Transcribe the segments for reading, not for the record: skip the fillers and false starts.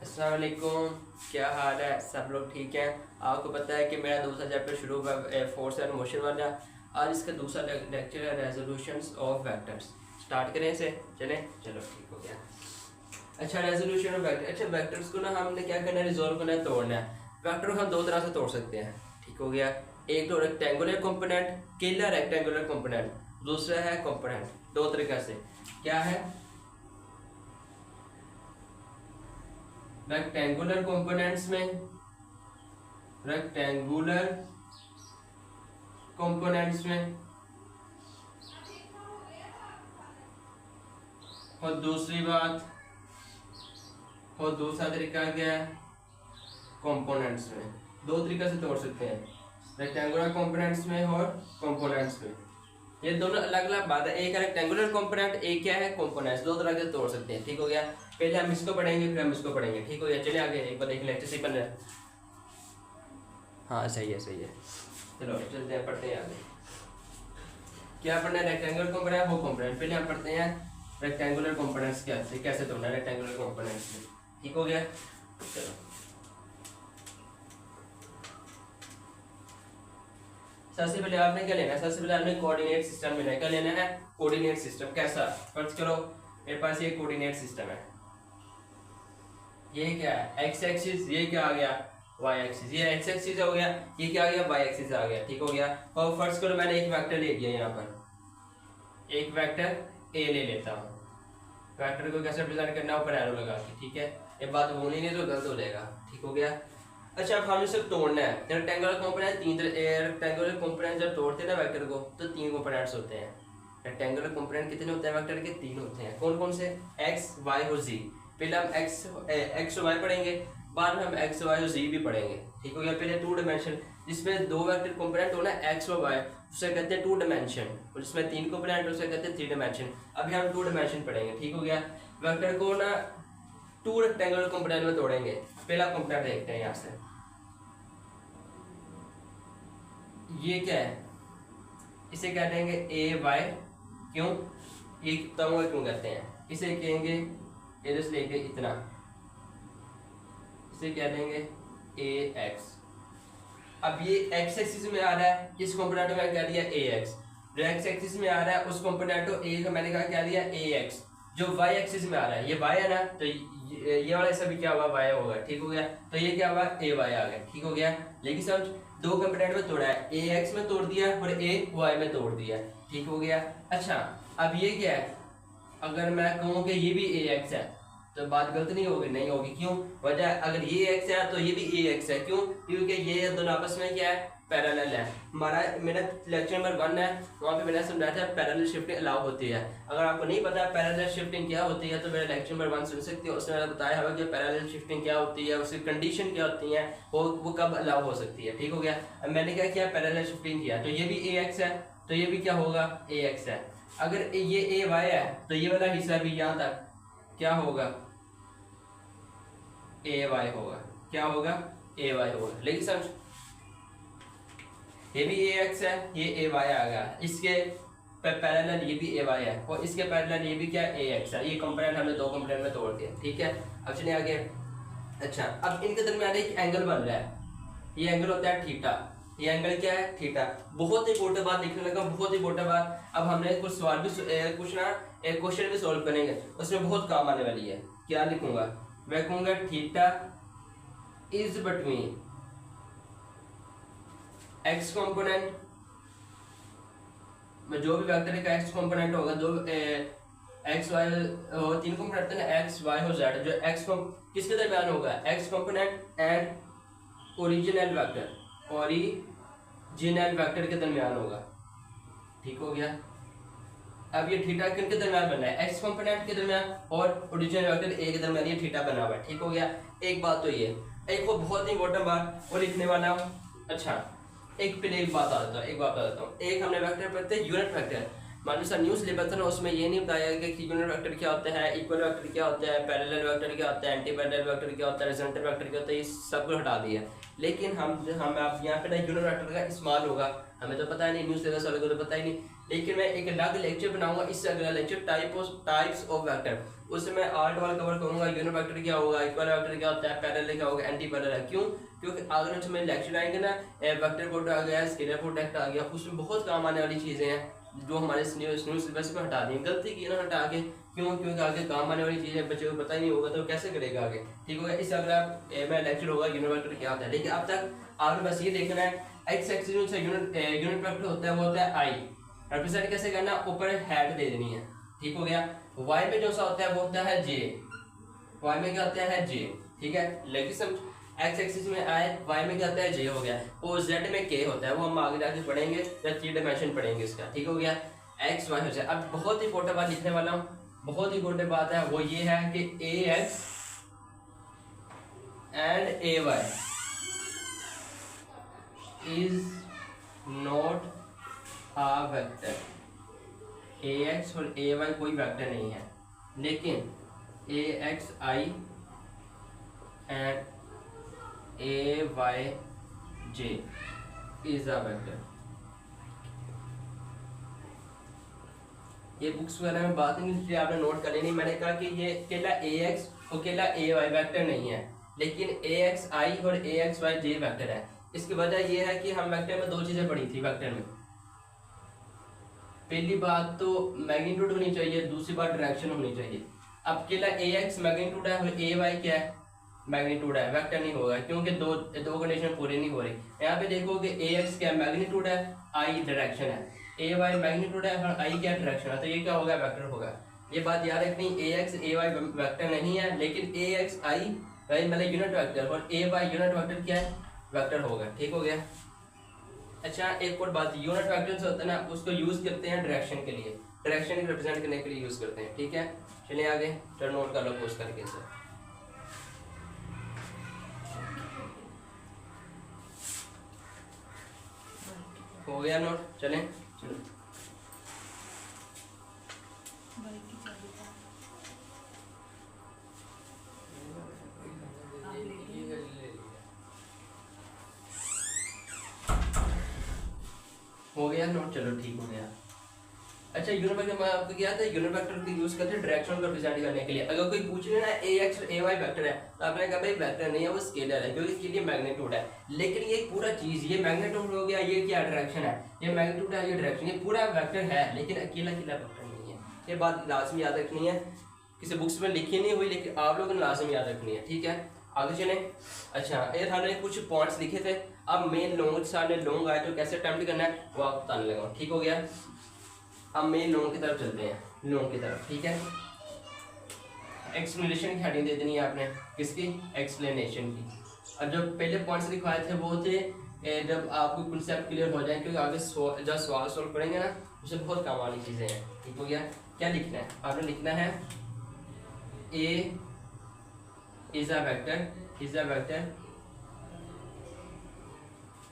अस्सलाम वालेकुम, क्या हाल है? सब लोग ठीक हैं? आपको पता है कि मेरा दूसरा चैप्टर शुरू हुआ फोर्स एंड मोशन वाला। आज इसका दूसरा लेक्चर है रेजोल्यूशंस ऑफ वेक्टर्स। स्टार्ट करें इसे? चलें, चलो ठीक हो गया। अच्छा, रेजोल्यूशन ऑफ वेक्टर। अच्छा, वेक्टर्स को ना हमने क्या करना है, रिजोल्व करना है, तोड़ना है। वेक्टर को हम दो तरह से तोड़ सकते हैं, ठीक हो गया। एक तो रेक्टेंगुलर कंपोनेंट, केला रेक्टेंगुलर कंपोनेंट, दूसरा है कंपोनेंट। दो तरीके से क्या है, रेक्टेंगुलर कंपोनेंट्स में, रेक्टेंगुलर कंपोनेंट्स में, और दूसरी बात, और दूसरा तरीका क्या है, कंपोनेंट्स में। दो तरीके से तोड़ सकते हैं, रेक्टेंगुलर कंपोनेंट्स में और कंपोनेंट्स में। ये दोनों अलग अलग बात है, एक है रेक्टेंगुलर कंपोनेंट, एक क्या है कंपोनेंट्स। दो तरह से तोड़ सकते हैं, ठीक हो गया। पहले हम इसको पढ़ेंगे, फिर हम इसको पढ़ेंगे, ठीक हो गया। चलिए आगे एक बार देख लेक्चर से पहले। हाँ सही है, सही है। चलो चलते हैं, पढ़ते हैं आगे। क्या पढ़ना है, रेक्टेंगुलर कंपोनेंट वो कंपोनेंट। पहले हम पढ़ते हैं रेक्टेंगुलर कंपोनेंट्स कैसे तोड़ना है रेक्टेंगुलर कंपोनेंट्स में, ठीक हो गया। चलो सबसे पहले आपने क्या लेना है, सबसे पहले आपने कोऑर्डिनेट सिस्टम लेना है। क्या लेना है, कोऑर्डिनेट सिस्टम। कैसा, फर्ज करो मेरे पास ये कोऑर्डिनेट सिस्टम है। ये क्या है, एक्स एक्सिस, ये क्या आ गया, वाई एक्सिस। ये एक्स एक्सिस हो गया, ये क्या आ गया, वाई एक्सिस आ गया, ठीक हो गया। और फर्ज करो मैंने एक वेक्टर ले लिया, यहाँ पर एक वेक्टर ए ले लेता हूँ। वेक्टर को कैसे रिप्रेजेंट करना है, ऊपर एरो लगा के, ठीक है। ये बात बोलनी नहीं तो गलत हो जाएगा, ठीक हो गया। अच्छा, अब हमें सिर्फ तोड़ना है। रेक्टेंगुलर कंपोनेंट रेक्टेंगुलर कंपोनेंट जब तोड़ते हैं ना वेक्टर को, तो तीन कंपोनेंट्स होते हैं। रेक्टेंगुलर कंपोनेंट कितने होते हैं वेक्टर के, तीन होते हैं। कौन कौन से, एक्स वाई और जी। पहले हम एक्स वाई पढ़ेंगे, बाद में हम एक्स वाई और जी भी पढ़ेंगे, ठीक हो गया। पहले टू डायमेंशन, जिसमें दो वेक्टर कंपोनेंट होना है एक्स और वाई, उसे कहते हैं टू डायमेंशन। और जिसमें तीन कंपोनेंट उसे कहते हैं थ्री डायमेंशन। अभी हम टू डायमेंशन पढ़ेंगे, ठीक हो गया। वेक्टर को ना टू रेक्टेंगुलर कंपोनेंट में तोड़ेंगे। पहला कंपोनेंट देखते हैं यहाँ से, ये क्या है, इसे कह देंगे ए वाई। क्यों, ये तंग क्यों कहते हैं, इसे कहेंगे इधर से लेके इतना, इसे कह देंगे ए एक्स। अब ये एक्स एक्सिस में आ रहा है, इस कंपोनेंट को मैंने कह दिया ए एक्स। जो एक्स एक्सिस में आ रहा है उस कंपोनेंट को ए का मैंने कहा दिया ए एक्स। जो वाई एक्सिस में आ रहा है, ये वाई है ना, तो ये वाला सभी क्या हुआ, वाई होगा, ठीक हो गया। तो ये क्या हुआ, ए वाई आ गया, ठीक हो गया। लेकिन समझ, दो कंपोनेंट में तोड़ा है, ए एक्स में तोड़ दिया और ए वाई में तोड़ दिया, ठीक हो गया। अच्छा, अब ये क्या है, अगर मैं कहूँ कि ये भी ए एक्स है तो बात गलत नहीं होगी, नहीं होगी। क्यों, वजह, अगर ये एक्स है तो ये भी ए एक्स है। क्यों, क्योंकि ये दोनों आपस में क्या है, पैरेलल है। हमारा मेरा लेक्चर नंबर 1 है, वहाँ पे मैंने समझाया था पैरेलल शिफ्टिंग अलाउ होती है। अगर आपको नहीं पता पैरेलल शिफ्टिंग क्या होती है तो मेरा लेक्चर नंबर 1 सुन सकते हो, उसमें मैंने बताया हुआ कि पैरेलल शिफ्टिंग क्या होती है, उसकी कंडीशन क्या होती है, वो कब अलाउ हो सकती है, ठीक हो गया। अब मैंने क्या किया, पैरेलल शिफ्टिंग किया, तो ये भी ए एक्स है, तो ये भी क्या होगा, ए एक्स है। अगर ये ए वाई है तो ये वाला हिस्सा भी यहाँ तक क्या होगा, ए वाई होगा। क्या होगा, ए वाई होगा। लेकिन समझ, ये भी ए एक्स है, ये ए वाई आ गया, इसके पैरेलल ये भी ए वाई है, और इसके पैरेलल ये भी क्या, ए एक्स है। ये कंपोनेंट हमने दो कंपोनेंट में तोड़ दिया, ठीक है। अब चलिए आगे। अच्छा, अब इनके दरमियान एक एंगल बन रहा है, ये एंगल होता है थीटा। ये एंगल क्या है, थीटा। बहुत ही इंपॉर्टेंट बात लिखने लगा, बहुत ही इंपॉर्टेंट बात। अब हमने कुछ सवाल भी कुछ ना एक क्वेश्चन भी सॉल्व करेंगे, उसमें बहुत काम आने वाली है। क्या लिखूंगा, मैं कहूंगा theta is between x component में, जो भी वेक्टर का एक्स कंपोनेंट होगा, दो एक्स वाई तीन कंपोनेंट है, एक्स वाई और जेड। जो एक्स किसके दरमियान होगा, x component and original vector, original vector के दरमियान होगा, ठीक हो गया। अब ये थीटा किनके दरमियान बना है, एक्स कंपोनेंट के दरमियान और ओरिजिनल वेक्टर ए के दरमियान ये थीटा बना हुआ है, ठीक हो गया। एक बात तो ये, एक वो बहुत ही इंपॉर्टेंट बात वो लिखने वाला हूँ। अच्छा, एक बात बता देता हूँ। एक हमने वेक्टर पढ़ते हैं यूनिट वेक्टर, मान लो सर न्यू सिलेबस था ना, उसमें ये नहीं बताया कि यूनिट वेक्टर क्या होता है, इक्वल वेक्टर क्या होता है, पैरेलल वेक्टर क्या होता है, एंटी पैरेलल वेक्टर क्या होता है, रिजल्टेंट वेक्टर क्या होता है, ये सब कुछ हटा दिया। लेकिन हम आप यहाँ पे ना यूनिट वेक्टर का इस्तेमाल होगा, हमें तो पता ही नहीं, न्यू सिलेबस वाले को तो पता ही नहीं। लेकिन मैं एक अलग लेक्चर बनाऊंगा, इससे अगला लेक्चर टाइप्स ऑफ वेक्टर, उससे मैं आर्ट वाला कवर करूंगा, यूनिट वेक्टर क्या होगा, इक्वल वेक्टर क्या होता है, पैरेलल क्या होगा, एंटी पैरेलल है। क्यों? क्योंकि अगर उसमें लेक्चर आएंगे ना, वेक्टर प्रोडक्ट आ गया, स्केलर प्रोडक्ट आ गया, उसमें बहुत काम आने वाली चीजें हैं जो हमारे सिलेबस में हटा दी, गलती की ना हटा के। क्यों? क्योंकि आगे काम आने वाली चीजें बच्चे को पता ही नहीं होगा तो कैसे करेगा आगे, ठीक होगा। इससे अगला मैं लेक्चर होगा यूनिट वेक्टर क्या होता है, लेकिन अब तक आपने बस ये देखना है एक्स एक्सिस से यूनिट वेक्टर होता है वो होता है आई, रिप्रेजेंट कैसे करना, ऊपर हेड दे देनी है, ठीक हो गया। वाई में जो सा होता है वो होता है जे, वाई में क्या होता है जे, ठीक है। लेकिन समझ, एक्स एक्सिस में आए, वाई में क्या होता है जे हो गया, और जेड में के होता है, वो हम आगे जाके पढ़ेंगे जब 3 डायमेंशन पढ़ेंगे इसका, ठीक हो गया। एक्स वाई हो जाए। अब बहुत ही इंपॉर्टेंट बात लिखने वाला हूँ, बहुत ही इंपॉर्टेंट बात है, वो ये है कि a x and a y is not a vector. A x और ए वाई कोई वेक्टर नहीं है, लेकिन a x i and a y j is a vector. ये बुक्स वगैरह में बात नहीं, इसलिए आपने नोट कर लेनी। मैंने कहा कि ये अकेला ए एक्स और अकेला ए वाई वेक्टर नहीं है, लेकिन ए एक्स आई और ए एक्स वाई जे वेक्टर है। इसकी वजह यह है कि हम वेक्टर में 2 चीजें पढ़ी थी वेक्टर में। पहली बात तो मैग्नीट्यूड होनी चाहिए, दूसरी बात डायरेक्शन होनी चाहिए। अब अकेला ए एक्स मैग्नीट्यूड है और ए वाई क्या है, मैग्नीट्यूड है, वेक्टर नहीं होगा, क्योंकि दो कंडीशन पूरी नहीं हो रही। यहाँ पे देखो कि ए एक्स क्या मैग्नीट्यूड है, आई डायरेक्शन है, ए वाई मैग्नीट्यूड है और आई क्या डायरेक्शन है, तो ये क्या होगा, वेक्टर होगा। ये बात याद रखनी, ए एक्स ए वाई वेक्टर नहीं है, लेकिन ए एक्स आई मतलब यूनिट वेक्टर और ए वाई यूनिट वेक्टर क्या है, वेक्टर होगा, ठीक हो गया। अच्छा, एक और बात, यूनिट वेक्टर जो होता है ना, उसको यूज करते हैं डायरेक्शन के लिए, डायरेक्शन को रिप्रेजेंट करने के लिए यूज करते हैं, ठीक है। चलिए आगे, टर्न नोट कर लो पोस्ट करके सर। हो गया नोट, चलें, चलो। हो गया नोट, चलो ठीक हो गया। अच्छा, यूनिट वेक्टर मैं आपको क्या था, यूनिट वेक्टर को यूज करते हैं डायरेक्शन को रिप्रेजेंट करने के लिए। अगर कोई पूछ ले ना ए एक्स और ए वाई वेक्टर है, तो आपने कहा भाई वेक्टर नहीं है, वो स्केलर है, क्योंकि इसके लिए मैग्नीट्यूड है। लेकिन ये पूरा चीज, ये मैग्नीट्यूड हो गया, ये क्या डायरेक्शन है, ये मैग्नीट्यूड है, ये डायरेक्शन, ये पूरा वेक्टर है, लेकिन अकेला अकेला वेक्टर नहीं है। ये बात लाजमी याद रखनी है, किसी बुक्स में लिखी नहीं हुई, लेकिन आप लोगों ने लाजमी याद रखनी है, ठीक है। आगे चलें। अच्छा, ये थाने कुछ पॉइंट्स लिखे थे, अब मेन लॉन्ग के सामने लॉन्ग आए तो कैसे अटेम्प्ट करना है वो आप बताने लगा, ठीक हो गया। अब मेन लॉन्ग की तरफ चलते हैं, लॉन्ग की तरफ, ठीक है। एक्सप्लेनेशन की हेडिंग दे देनी है आपने, किसकी, एक्सप्लेनेशन की। अब जो पहले पॉइंट्स लिखवाए थे वो थे जब आपको कंसेप्ट क्लियर हो जाए, क्योंकि आगे जब सवाल सॉल्व करेंगे ना, उससे बहुत काम वाली चीज़ें हैं, ठीक हो गया। क्या लिखना है आपने, लिखना है a is a vector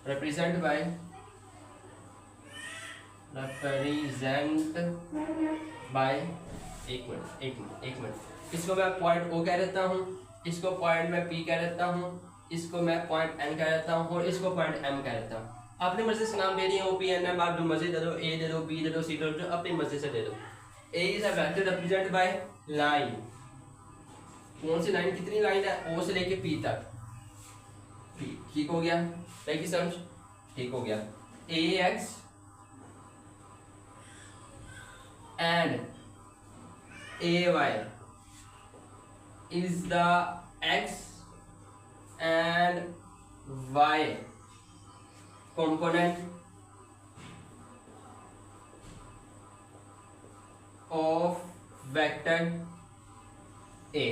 represent by एक मिनट, इसको मैं पॉइंट ओ कह देता हूँ, इसको पॉइंट मैं पी कह देता हूँ, इसको मैं पॉइंट एन कह देता हूँ और इसको पॉइंट एम कह देता हूँ। अपनी मर्जी से नाम दे दिए, ओ पी एन एम, आप जो मर्जी दे दो, ए दे दो, बी दे दो, सी दे दो, अपनी मर्जी से दे दो। A is a vector represent by line, कौन सी लाइन, कितनी लाइन है, ओ से लेके पी तक, पी, ठीक हो गया, ठीक समझ, ठीक हो गया। A x and a y is the x and y component of vector a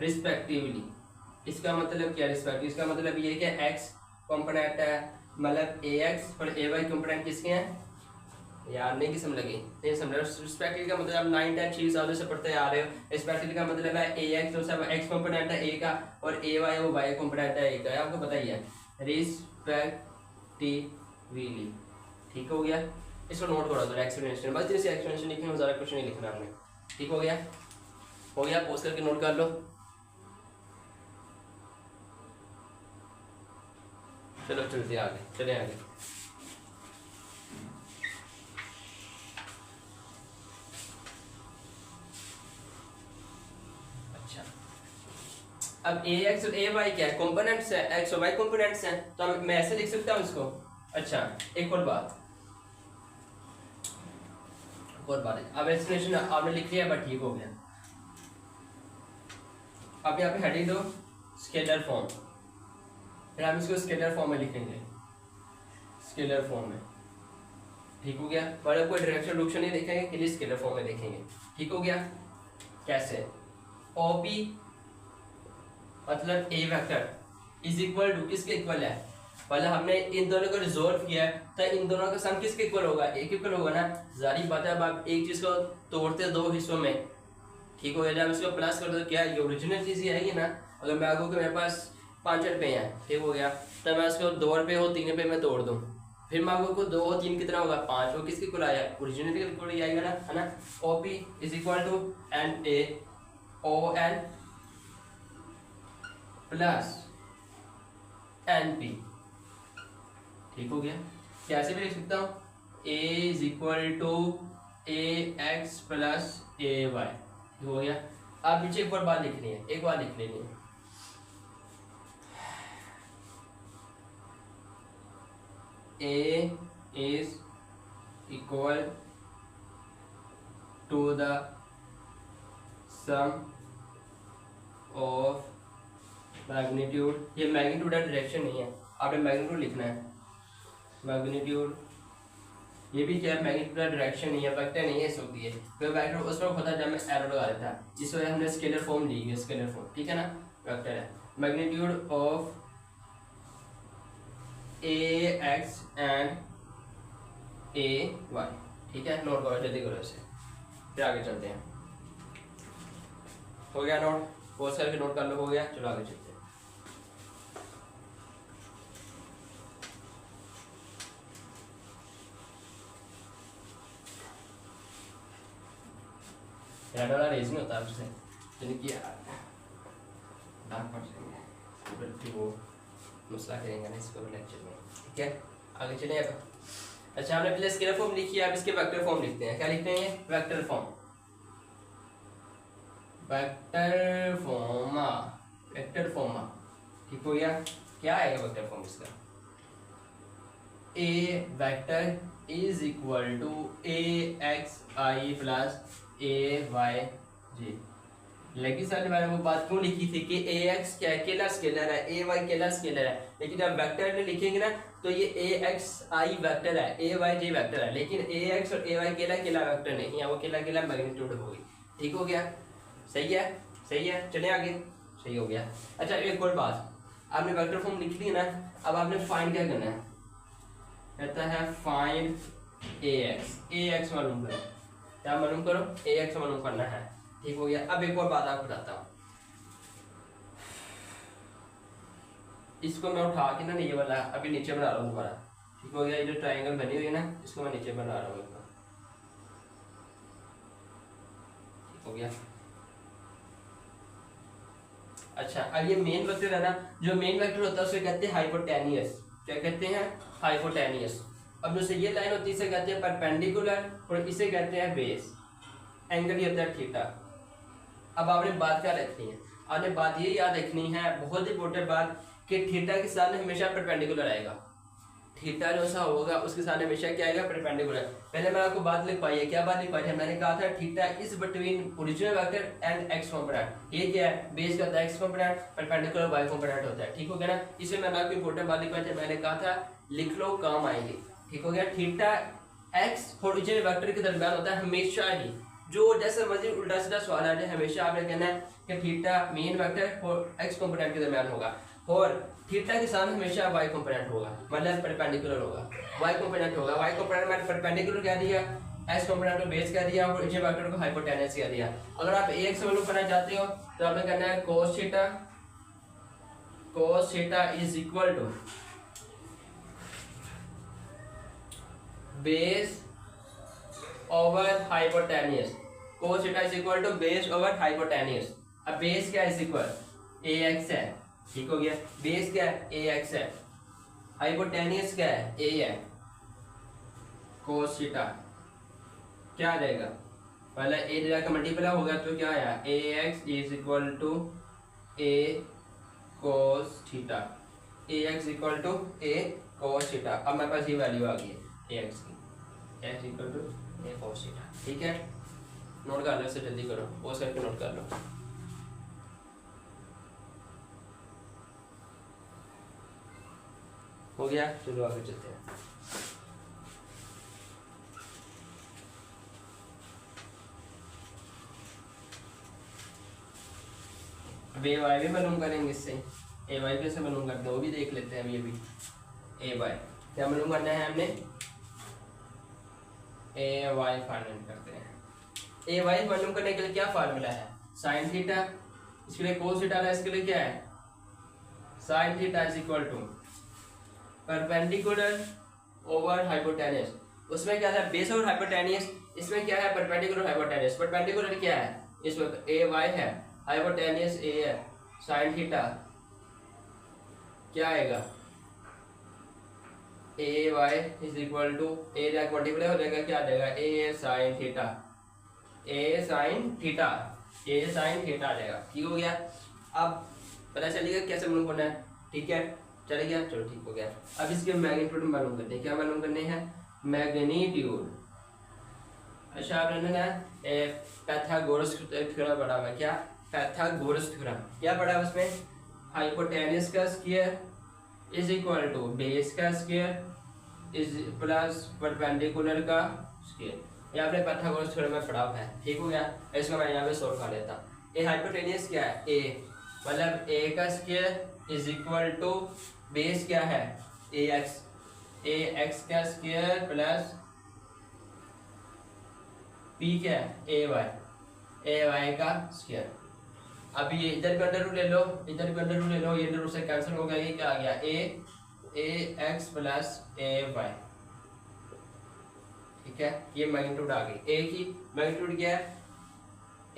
respectively। इसका मतलब क्या रिस्पेक्टिव, इसका मतलब ये कि x कंपोनेंट है, मतलब ax और ay कंपोनेंट किसके हैं यार, नहीं किस्म लगी, नहीं समझ रहे। रिस्पेक्टिव का मतलब 9 10 6 सालों से पढ़ते आ रहे हो। रिस्पेक्टिव का मतलब है ए एक्स, जो सब एक्स कंपोनेंट है ए का, और ए वाई वो वाई कंपोनेंट है ए का, आपको पता ही है, रिस्पेक्टिवली, ठीक हो गया। इसको नोट करो तो एक्सप्लेनेशन, बस जैसे एक्सप्लेनेशन लिखना है, ज़्यादा कुछ नहीं लिखना आपने, ठीक हो गया। हो गया, पोस्ट करके नोट कर लो। चलो चलते आगे, चले आगे। अब ए एक्स और ए वाई क्या है, कॉम्पोनेंट्स है, एक्स और वाई कॉम्पोनेंट्स हैं, तो मैं ऐसे लिख सकता हूँ इसको। अच्छा एक और बात अब एक्सप्रेशन आपने लिख लिया बट ठीक हो गया। अब यहाँ पे हेडिंग दो स्केलर फॉर्म, फिर हम इसको स्केलर फॉर्म में लिखेंगे, स्केलर फॉर्म में, ठीक हो गया। मतलब कोई डायरेक्शन रूक्शन नहीं देखेंगे, के लिए स्केलर फॉर्म में देखेंगे, ठीक हो गया। कैसे, ओपी मतलब ए वेक्टर इज इक्वल टू किसके इक्वल है, पहले हमने इन दोनों को रिजोल्व किया है तो इन दोनों का सम किसके इक्वल होगा, एक इक्वल होगा ना, जारी बात है। अब आप एक चीज को तोड़ते दो हिस्सों में, ठीक हो गया, जब इसको प्लस कर दो तो क्या ये ओरिजिनल चीज ही आएगी ना। अगर मैं आपको मेरे पास 5 रुपये हैं, ठीक हो गया, तो मैं उसको 2 रुपये हो 3 रुपये में तोड़ दूँ, फिर मैं आपको 2 और 3 कितना होगा 5, वो किसके इक्वल आया, ओरिजिनल के इक्वल ही आएगा ना, है ना। OP is equal to N A O N plus N P, ठीक हो गया। कैसे भी लिख सकता हूँ, a is equal to a x plus a y, ठीक हो गया। अब पीछे एक और बात लिखनी है, एक बात लिख लेनी है, a is equal to the sum of magnitude, ये मैग्नीट्यूड है डायरेक्शन नहीं है, आपने मैग्नीट्यूड लिखना है, मैग्नीट्यूड, ये भी क्या है मैग्नीट्यूड का डायरेक्शन नहीं है, वेक्टर नहीं है, इस वक्त ये तो वेक्टर उस वक्त होता है जब मैं एरो लगा देता है, इस वजह हमने स्केलर फॉर्म ली है, स्केलर फॉर्म, ठीक है ना, वेक्टर है। Magnitude of a x and a y, ठीक है, नोट करो जल्दी करो इसे, फिर आगे चलते हैं। हो गया नोट, पोस्ट करके नोट कर लो, हो गया, चलो आगे चलते हैं। वाला रेजिंग होता है उससे, यानी कि डार्क पड़ जाएंगे, फिर वो मसला करेंगे ना इसको लेक्चर में, ठीक है, आगे चलें अब। अच्छा हमने पहले स्केलर फॉर्म लिखी है, अब इसके वेक्टर फॉर्म लिखते हैं, क्या लिखते हैं, वेक्टर फॉर्म, वेक्टर फॉर्मा, वेक्टर फॉर्मा, ठीक हो गया। क्या आएगा वेक्टर फॉर्म इसका, a vector is equal to a x i plus a y j. लेकिन सर मैंने वो बात क्यों लिखी थी कि ए एक्स क्या अकेला स्केलर है, ए वाई अकेला स्केलर है, लेकिन जब वेक्टर में लिखेंगे ना तो ये ए एक्स आई वेक्टर है, ए वाई जे वेक्टर है, लेकिन ए एक्स और ए वाई अकेला अकेला वेक्टर नहीं है, वो अकेला अकेला मैग्नीट्यूड होगी, ठीक हो गया, सही है, सही है, चले आगे, सही हो गया। अच्छा एक और बात, आपने वेक्टर फॉर्म लिख ली ना, अब आपने फाइंड क्या करना है, कहता है फाइंड ए एक्स मालूम करो, क्या मालूम करो, ए एक्स मालूम करना है, ठीक हो गया। अब एक और बात आपको बताता हूँ, इसको मैं उठा के ना ये वाला अभी नीचे बना रहा हूँ दोबारा, ठीक हो गया, ये जो ट्रायंगल बनी हुई है ना इसको मैं नीचे बना रहा हूँ, ठीक हो गया। अच्छा अब ये मेन वेक्टर है ना, जो मेन वेक्टर होता है उसे कहते हैं हाइपोटेनियस, क्या कहते हैं, हाइपोटेनियस। अब जो ये लाइन होती है इसे कहते हैं परपेंडिकुलर और इसे कहते हैं बेस, एंगल ये होता है थीटा। अब आपने बात क्या रखनी है, आपने बात ये याद रखनी है, बहुत इंपॉर्टेंट बात, कि थीटा के साथ हमेशा परपेंडिकुलर आएगा, थीटा जो सा होगा उसके साथ हमेशा क्या आएगा, परपेंडिकुलर। पहले मैं आपको बात लिख पाई है, क्या बात लिख पाई है, मैंने कहा था theta is between original vector and x component, ये क्या है, बेस का होता है x component, perpendicular y component होता है, ठीक हो गया ना। इसमें मैंने आपको इंपॉर्टेंट बात लिख पाई थी, मैंने कहा था लिख लो काम आएगी, ठीक हो गया। थीटा एक्स ओरिजिनल वेक्टर के दरमियान होता है हमेशा ही, जो जैसे मर्जी उल्टा सीधा सवाल आ जाए हमेशा आपने कहना है कि थीटा मेन वेक्टर और एक्स कंपोनेंट के दरमियान होगा, और थीटा के साथ हमेशा वाई कंपोनेंट होगा, मतलब परपेंडिकुलर होगा, वाई कंपोनेंट होगा, वाई कंपोनेंट मैंने परपेंडिकुलर कह दिया, एक्स कंपोनेंट को बेस कह दिया और ओरिजिनल वेक्टर को हाइपोटेनस कह दिया। अगर आप एक से मालूम करना चाहते हो तो आपने करना है cos theta is equal to base over hypotenuse, cos theta is equal to base over hypotenuse. अब बेस क्या इज इक्वल ए एक्स है, ठीक हो गया, बेस क्या है ए एक्स है, हाइपोटेनियस क्या है ए है, cos थीटा क्या आ जाएगा, पहले ए का मल्टीप्लाई होगा तो क्या आया a x is equal to a cos theta, a x equal to a cos theta. अब मेरे पास ये वैल्यू आ गई है ए एक्स की, x equal to a cos theta. ठीक है, नोट कर लो इसे, जल्दी करो, पोस्ट करके नोट कर लो। हो गया, चलो आगे चलते हैं। अब ए वाई भी मालूम करेंगे इससे, ए वाई कैसे मालूम करते हैं वो भी देख लेते हैं। ये भी ए वाई क्या मालूम करना है हमने, ए वाई फाइंड करते हैं। ए वाई मालूम करने के लिए क्या फार्मूला है, साइन थीटा, इसके लिए कोस थीटा है, इसके लिए क्या है sine theta is equal to perpendicular over hypotenuse. उसमें क्या है बेस और हाइपोटेनियस, इसमें क्या है परपेंडिकुलर हाइपोटेनस। परपेंडिकुलर क्या है, इसमें ए वाई है, हाइपोटेनियस ए है, साइन थीटा क्या आएगा a y is equal to a multiply हो जाएगा, क्या आ जाएगा a sine theta, a sine theta, a sine theta आ जाएगा। ठीक हो गया, अब पता चलेगा कैसे मालूम करना है। ठीक है, चले गया, चलो ठीक हो गया। अब इसके मैग्नीट्यूड मालूम करते हैं, क्या मालूम करने हैं मैग्नीट्यूड। अच्छा आपने ना पाइथागोरस थ्योरम पढ़ा हुआ है, क्या पाइथागोरस थ्योरम क्या पढ़ा है उसमें, हाइपोटेनस का square is equal to base का स्क्वायर इज प्लस परपेंडिकुलर का स्क्वायर। ये आपने पाइथागोरस थ्योरम में पढ़ा हुआ है। ठीक हो गया, इसको मैं यहाँ पे सोल्व कर लेता हूँ। ए हाइपोटेनस क्या है, ए मतलब ए का square is equal to base क्या है ए एक्स का स्क्वायर प्लस पी क्या है ए वाई का स्क्वायर। अब ये इधर भी अंडर रूट ले लो, इधर भी अंडर रूट ले लो, ये अंडर रूट से कैंसिल हो गया, ये क्या आ गया a x plus a y. ठीक है, ये मैग्नीट्यूड आ गई। ए की मैग्नीट्यूड क्या है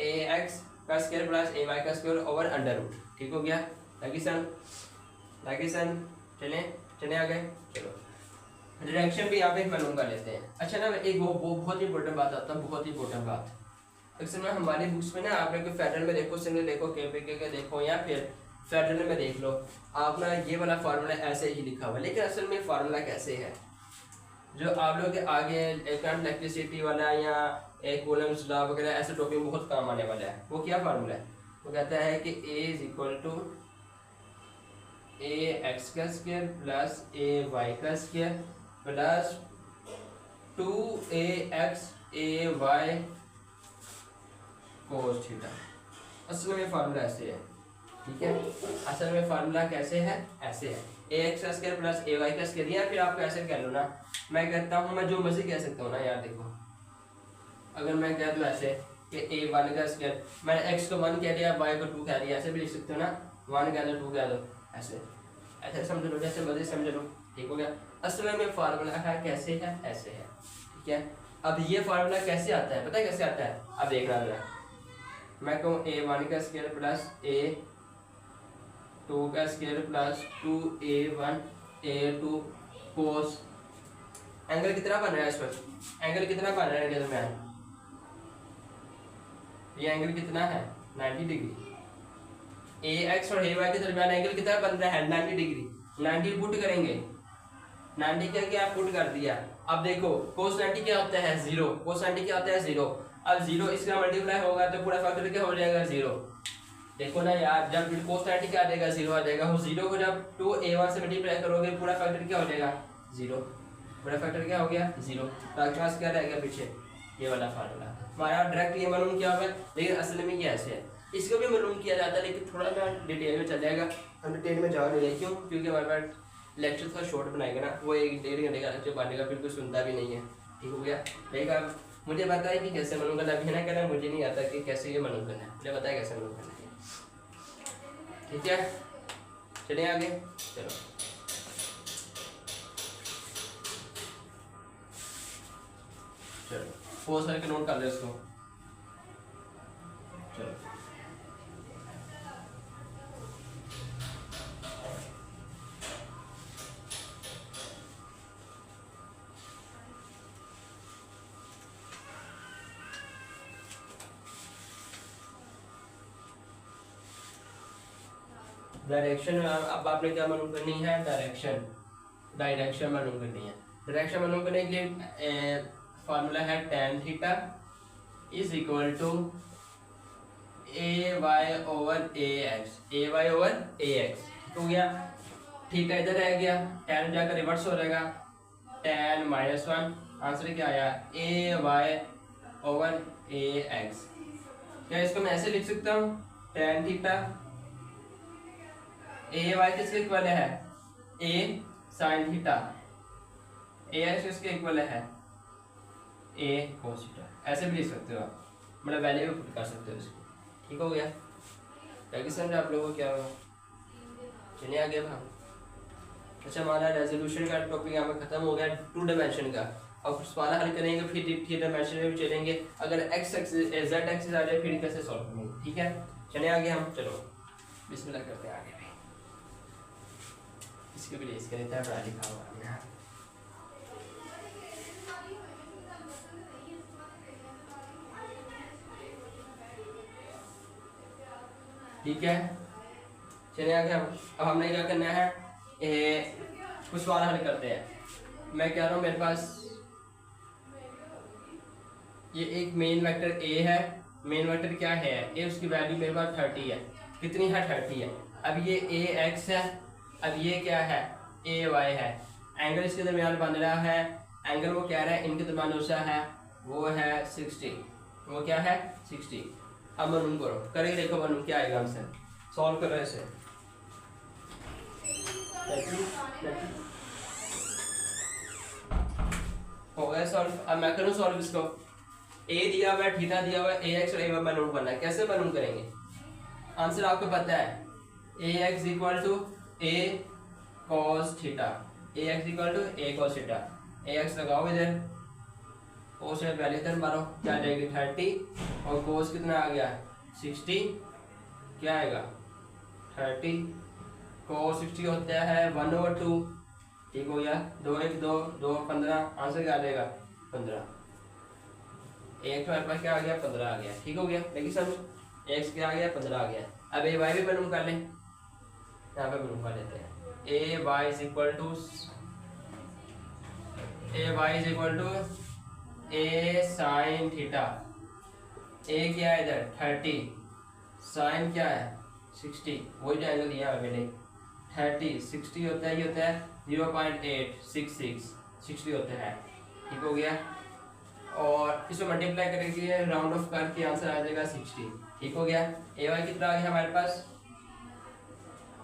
ए एक्स का स्क्वायर प्लस ए वाई का स्क्वायर ओवर अंडर रूट। ठीक हो गया, लगी सन चले आगे। चलो डायरेक्शन भी यहाँ पे मालूम कर लेते हैं। अच्छा ना, एक वो बहुत ही इंपॉर्टेंट बात आता है, बहुत ही इंपॉर्टेंट बात। अक्सर में हमारी बुक्स में ना आपने कोई फेडरल में देखो, सिंगल देखो, केपीके के देखो, या फिर फेडरल में देख लो, आप ना ये वाला फार्मूला ऐसे ही लिखा हुआ है, लेकिन असल में फार्मूला कैसे है जो आप लोग के आगे करंट इलेक्ट्रिसिटी वाला या एक कूलम्स लॉ वगैरह ऐसे टॉपिक में बहुत काम आने वाला है। वो क्या फार्मूला है, वो कहता है कि a is equal to a x का स्क्वायर प्लस ए वाई का square plus 2ax a y cos theta. असल में फार्मूला ऐसे है। ठीक है, असल में फार्मूला कैसे है, ऐसे है ए एक्स का स्क्वायर प्लस ए वाई का स्क्वायर, या फिर आप ऐसे कह लो ना, मैं कहता हूँ, मैं जो मर्जी कह सकता हूँ ना यार। देखो अगर मैं कह दूँ ऐसे कि ए वन का स्क्वायर, मैंने एक्स को 1 कह दिया, वाई को 2 कह दिया, ऐसे भी लिख सकते हो ना, 1 कह दो 2 कह दो, ऐसे ऐसे समझ लो, जैसे मर्जी समझ लो। ठीक हो गया, असल में फार्मूला है कैसे है, ऐसे है। ठीक है, अब ये फार्मूला कैसे आता है, पता है कैसे आता है, अब देखना जरा। मैं कहूँ a1 का स्क्वायर प्लस a2 का स्क्वायर प्लस 2a1 a2 कोस, एंगल कितना बन रहा है इस वक्त, एंगल कितना बन रहा है इनके दरमियान, ये एंगल कितना है 90 डिग्री। ax और ay के दरमियान एंगल कितना बन रहा है 90 डिग्री। 90 पुट करेंगे, 90 क्या क्या पुट कर दिया। अब देखो cos 90 क्या होता है 0, cos 90 क्या होता है 0। अब 0 इसका मल्टीप्लाई होगा तो पूरा फैक्टर क्या हो जाएगा 0। देखो ना यार, जब cos 90 क्या आ जाएगा 0 आ जाएगा, वो 0 को जब 2a1 से मल्टीप्लाई करोगे पूरा फैक्टर क्या हो जाएगा 0, पूरा फैक्टर क्या हो गया 0। तो आपके पास क्या रहेगा पीछे, ये वाला फार्मूला हमारा डायरेक्ट ये मालूम किया हुआ है, लेकिन असल में ये ऐसे है। इसको भी मालूम किया जाता है, लेकिन थोड़ा ना डिटेल में चल जाएगा, हम डिटेल में जा नहीं रहे। क्यों, क्योंकि हमारे पास लेक्चर थोड़ा शॉर्ट बनाएगा ना, वो 1-1.5 घंटे का लेक्चर बनेगा, फिर कोई सुनता भी नहीं है। ठीक हो गया, लेकिन मुझे पता है कि कैसे मालूम करना, अभी ना करना मुझे नहीं आता कि कैसे ये मालूम करना है, मुझे पता है कैसे मालूम करना है। ठीक है, चलिए आगे। चलो चलो पॉज करके नोट कर लो इसको। चलो डायरेक्शन अब आपने क्या मालूम करनी है, डायरेक्शन मालूम करनी है। डायरेक्शन मालूम करने के लिए फार्मूला है tan theta is equal to a y over a x, हो गया। थीटा इधर रह गया, tan जाकर रिवर्स हो जाएगा, tan -1, आंसर क्या आया ए वाई ओवर ए एक्स। क्या इसको मैं ऐसे लिख सकता हूँ, tan थीटा ए वाई किसके इक्वल है, ए साइन थीटा, ए एक्स किसके इक्वल है, ए कोस थीटा। ऐसे भी लिख सकते हो आप, मतलब वैल्यू भी पुट कर सकते हो इसको। ठीक हो गया, ताकि समझ आप लोगों को क्या होगा। चलिए आगे भाग। अच्छा हमारा रेजोल्यूशन का टॉपिक यहाँ पे खत्म हो गया, 2 डायमेंशन का। अब सवाल हल करेंगे, फिर 3 डायमेंशन में भी चलेंगे। अगर एक्स एक्सिस जेड एक्सिस आ जाए फिर कैसे सॉल्व करेंगे, ठीक है। चलिए आगे हम, चलो बिस्मिल्लाह करते हैं आगे भी। इसके भी रेस करें था, पढ़ा लिखा हुआ है यहाँ। ठीक है, चलिए आगे हम। अब हमने क्या करना है, कुछ सवाल हल करते हैं। मैं कह रहा हूँ मेरे पास ये एक मेन वेक्टर ए है। मेन वेक्टर क्या है, ए, उसकी वैल्यू मेरे पास 30 है। कितनी है, 30 है। अब ये ए एक्स है, अब ये क्या है, ए वाई है। एंगल इसके दरमियान बन रहा है, एंगल वो कह रहा है इनके दरमियान दूसरा है, वो है 60। वो क्या है, 60। अब मालूम करो, करके देखो मालूम क्या आएगा आंसर, सॉल्व करो इसे। हो गया सॉल्व। अब मैं करूँ सॉल्व इसको। ए दिया हुआ है, थीटा दिया हुआ है, ए एक्स और ए वाई मालूम करना है। कैसे मालूम करेंगे, आंसर आपको पता है, a x equal to a cos theta, a x equal to a cos theta. A x लगाओ इधर, कोस वैल्यू इधर मारो, क्या जाएगी 30, और कोस कितना आ गया 60, क्या आएगा 30, कोस 60 होता है 1/2। ठीक हो गया, 2 1 2 2 15, आंसर क्या आ जाएगा 15। एक हमारे पास क्या आ गया 15 आ गया। ठीक हो गया, देखिए सब एक्स क्या आ गया 15 आ गया। अब ए वाई भी मालूम कर लें, यहाँ पे मालूम कर लेते हैं। A y is equal to a sine theta. A क्या है इधर 30, साइन क्या है 60, वही जो एंगल दिया है मैंने 30 60 होता है, ये होता है 0.866 60 होता है। ठीक हो गया, और इसको मल्टीप्लाई करेंगे, राउंड ऑफ करके आंसर आ जाएगा 60। ठीक हो गया, ए वाई कितना आ गया हमारे पास,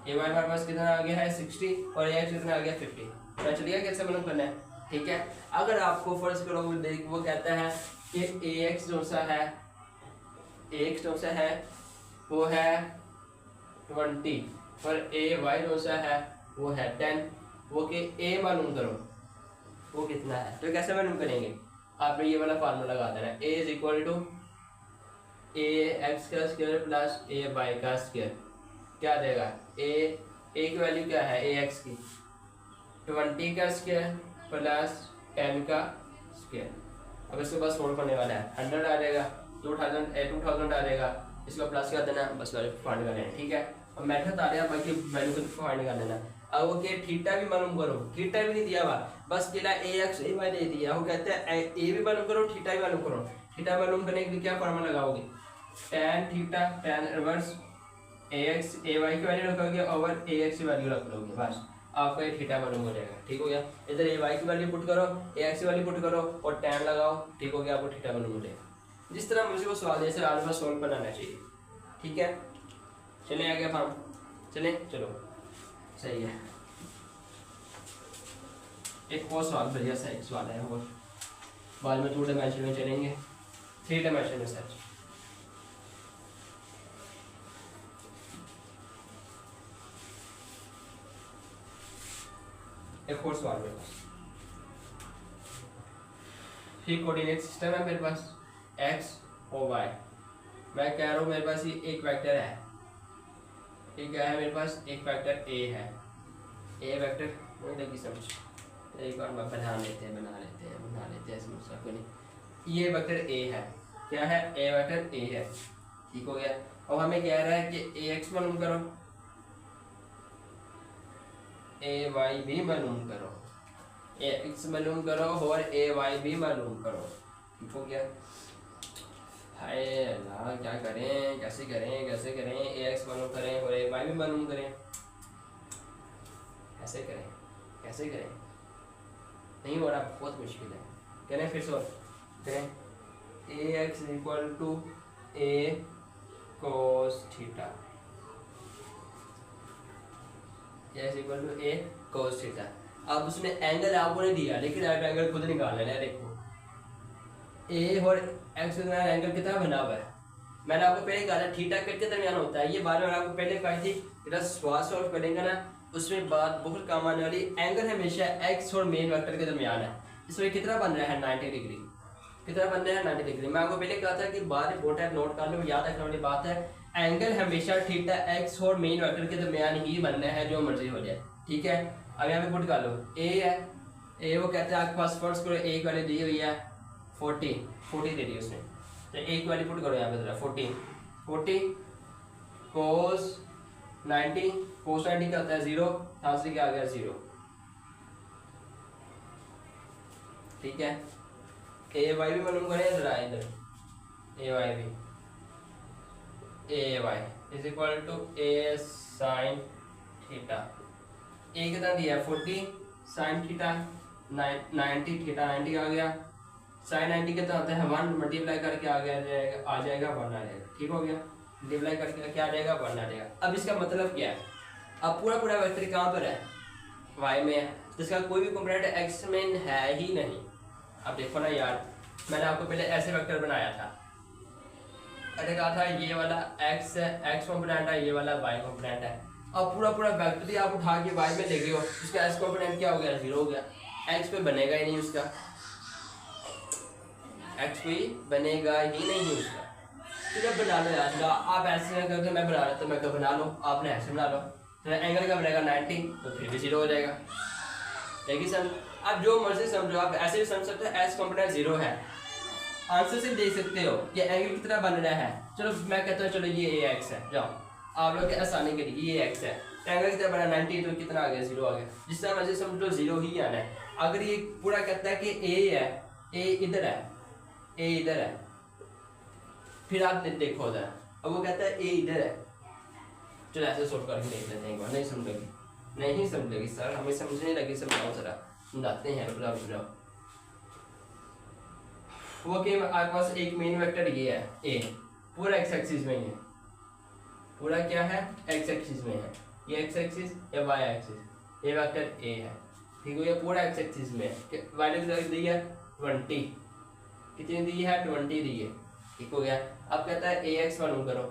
ए वाई हमारे पास कितना आ गया है 60, और ए एक्स कितना आ गया 50। पता चलिए कैसे मालूम करना है। ठीक है, अगर आपको फर्ज करो वो कहता है कि ए एक्स जो सा है, ए एक्स जो सा है वो है 20, और ए वाई जो सा है वो है 10, वो कि ए मालूम करो वो कितना है। तो कैसे मालूम करेंगे, आपने ये वाला फार्मूला लगा देना है, a is equal to a x का स्क्वायर प्लस ए वाई का स्क्वायर। क्या देगा, ए की वैल्यू क्या है ए एक्स की 20 का स्क्वायर प्लस 10 का स्क्वायर। अब इसके पास सोल्व करने वाला है, 100 आ जाएगा, 2000 आ जाएगा, इसको प्लस कर देना, बस वैल्यू फाइंड कर लेना। ठीक है, अब मेथड आ रहा है, बाकी वैल्यू को फाइंड कर लेना। अब वो क्या, थीटा भी मालूम करो, थीटा भी नहीं दिया हुआ, बस केला ए एक्स ए वाई दे दिया। वो कहते हैं ए भी मालूम करो, थीटा भी मालूम करो। थीटा मालूम करने के लिए क्या फॉर्मूला लगाओगे, tan थीटा tan इनवर्स ए एक्स ए वाई की वैल्यू रखोगे ओवर ए एक्स की वैल्यू रख लोगे, बस आपका ये थीटा मालूम हो जाएगा। ठीक हो गया, इधर ए वाई की वैल्यू पुट करो, ए एक्स की वैल्यू पुट करो, और tan लगाओ। ठीक हो गया, आपको थीटा मालूम हो जाएगा। जिस तरह मुझे वो सवाल जैसे आज बस सॉल्व बनाना चाहिए। ठीक है, चले आगे अब हम चले, चलो सही है। एक और सवाल बढ़िया सा एक सवाल है, और बाद में 2 डायमेंशन में चलेंगे, 3 डायमेंशन में सच। एक और सवाल मेरे पास, ठीक कोऑर्डिनेट सिस्टम है मेरे पास x और y। मैं कह रहा हूँ मेरे पास ये एक वेक्टर है, ये क्या है मेरे पास, एक वेक्टर a है। a वेक्टर वो देखिए समझ, एक बार बना लेते हैं समझ को नहीं। ये वेक्टर a है, क्या है a वेक्टर a है। ठीक हो गया, अब हमें कह रहा है कि ax मालूम करो, ए वाई भी मालूम करो, ए एक्स मालूम करो और ए वाई भी मालूम करो। ठीक हो गया। हाय अल्लाह, क्या करें, कैसे करें, कैसे करें, ए एक्स मालूम करें और ए वाई भी मालूम करें, कैसे करें, कैसे करें, नहीं हो रहा, बहुत मुश्किल है। करें फिर से करें, a x equal to a cos theta, x equal to a cos theta. अब उसने एंगल आपको नहीं दिया, लेकिन आप एंगल खुद निकाल लेना। देखो ए और एक्स के दरमियान एंगल कितना बना हुआ है, मैंने आपको पहले कहा था थीटा कट के दरमियान होता है। ये बात मैंने आपको पहले कही थी, जरा सवाल सॉल्व करेंगे ना उसमें बात बहुत काम आने वाली। एंगल हमेशा एक्स और मेन वेक्टर के दरमियान है। इसमें कितना बन रहा है 90 डिग्री, कितना बन रहा है 90 डिग्री। मैं आपको पहले कहा था कि बात इंपॉर्टेंट नोट कर लो, याद रखने वाली बात है। एंगल हमेशा थीटा एक्स और मेन वेक्टर के दरमियान ही बनना है, जो मर्जी हो जाए। ठीक है, अब यहाँ पे पुट कर लो, ए है, ए वो कहते हैं आपके पास फर्स्ट करो एक वाली दी हुई है 40 दे दी उसने, तो एक वाली पुट करो यहाँ पे जरा 40 कोस 90, कोस 90 क्या होता है 0, यहाँ से क्या आ गया 0। ठीक है, ए वाई भी मालूम करें जरा इधर, ए वाई भी, a y is equal to a sine theta. A कितना दिया है 40, साइन थीटा 90, थीटा 90 आ गया, साइन 90 कितना होता है 1, मल्टीप्लाई करके आ जाएगा 1 आ जाएगा। ठीक हो गया, मल्टीप्लाई करके क्या आ जाएगा 1 आ जाएगा। अब इसका मतलब क्या है, अब पूरा वेक्टर कहाँ पर है, वाई में है, जिसका कोई भी कंपोनेंट एक्स में है ही नहीं। अब देखो ना यार, मैंने आपको पहले ऐसे वेक्टर बनाया था, मैंने कहा था ये वाला एक्स है, एक्स कंपोनेंट है, ये वाला वाई कंपोनेंट है। अब पूरा वेक्टर ही आप उठा के वाई में ले गए हो, उसका एक्स कंपोनेंट क्या हो गया 0 हो गया, एक्स पे बनेगा ही नहीं उसका, एक्स पे बनेगा ही नहीं उसका। तो जब बना लो यार, आप ऐसे ना करके मैं बना रहा तो मैं कहा बना लो, आपने ऐसे बना लो, तो एंगल का बनेगा 90, तो फिर भी 0 हो जाएगा। देखिए सर, आप जो मर्जी समझो, आप ऐसे भी समझ सकते हो एक्स कंपोनेंट 0 है, आंसर से देख सकते हो कि एंगल कितना बन रहा है। चलो मैं कहता हूँ चलो ये ए एक्स है, जाओ आप लोग के आसानी के लिए ये एक्स है, एंगल कितना बना 90, तो कितना आ गया 0 आ गया। जिस तरह मर्जी समझ लो 0 ही आना है। अगर ये पूरा कहता है कि ए है, ए इधर है, ए इधर है, फिर आप देखो उधर, अब वो कहता है ए इधर है, चलो ऐसे सोल्व करके देख लेते हैं एक बार। नहीं समझेगी, नहीं समझेगी सर, हमें समझने लगी, समझाओ जरा, समझाते हैं बुझाओ। वो कि आपके पास एक मेन वेक्टर ये है ए, पूरा एक्स एक्सिस में ही है, पूरा क्या है एक्स एक्सिस में है, ये एक्स एक्सिस या वाई एक्सिस, ये वेक्टर ए है। ठीक है, ये पूरा एक्स एक्सिस में है, वैल्यू दी है 20, कितनी दी है 20 दी है। ठीक हो गया। अब कहता है ए एक्स मालूम करो